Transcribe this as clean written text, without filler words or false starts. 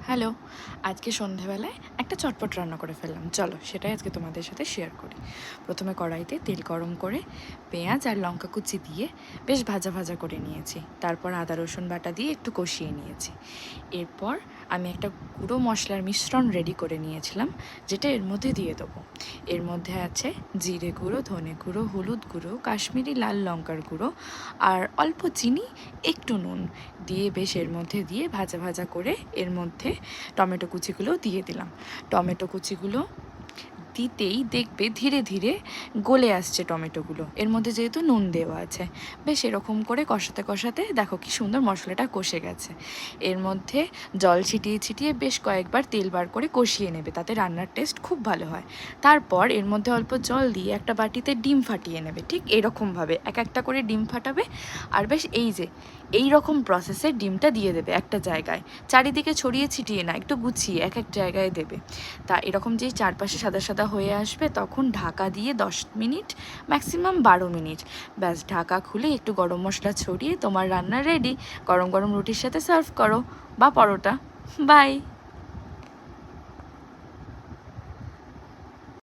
Hello, আজকে সন্ধেবেলায় একটা চটপট রান্না করে ফেললাম। চলো সেটাই আজকে তোমাদের সাথে শেয়ার করি। প্রথমে কড়াইতে তেল গরম করে পেঁয়াজ আর লঙ্কা কুচি দিয়ে বেশ ভাজা ভাজা করে নিয়েছি। তারপর আদা রসুন বাটা দিয়ে একটু কষিয়ে নিয়েছি। এরপর আমি একটা গুঁড়ো মশলার মিশ্রণ রেডি করে নিয়েছিলাম, যেটা এর মধ্যে দিয়ে দেবো। এর মধ্যে আছে জিরে গুঁড়ো, ধনে গুঁড়ো, হলুদ গুঁড়ো, কাশ্মীরি লাল লঙ্কার গুঁড়ো আর অল্প চিনি, একটু নুন দিয়ে বেশ এর মধ্যে দিয়ে ভাজা ভাজা করে এর মধ্যে টমেটো কুচিগুলো দিয়ে দিলাম। টমেটো কুচিগুলো দিতেই দেখবে ধীরে ধীরে গলে আসছে টমেটোগুলো, এর মধ্যে যেহেতু নুন দেওয়া আছে। বেশ এরকম করে কষাতে কষাতে দেখো কি সুন্দর মশলাটা কষে গেছে। এর মধ্যে জল ছিটিয়ে ছিটিয়ে বেশ কয়েকবার তেল বার করে কষিয়ে নেবে, তাতে রান্নার টেস্ট খুব ভালো হয়। তারপর এর মধ্যে অল্প জল দিয়ে একটা বাটিতে ডিম ফাটিয়ে নেবে, ঠিক এরকমভাবে এক একটা করে ডিম ফাটাবে। আর বেশ এই রকম প্রসেসে ডিমটা দিয়ে দেবে একটা জায়গায়, চারিদিকে ছড়িয়ে ছিটিয়ে না, একটু গুছিয়ে এক এক জায়গায় দেবে। তা এরকম যেই চারপাশে সাদা সাদা হয়ে আসবে তখন ঢাকা দিয়ে 10 মিনিট, ম্যাক্সিমাম 12 মিনিট, ব্যাস ঢাকা খুলে একটু গরম মশলা ছড়িয়ে তোমার রান্না রেডি। গরম গরম রুটির সাথে সার্ভ করো বা পরোটা। বাই।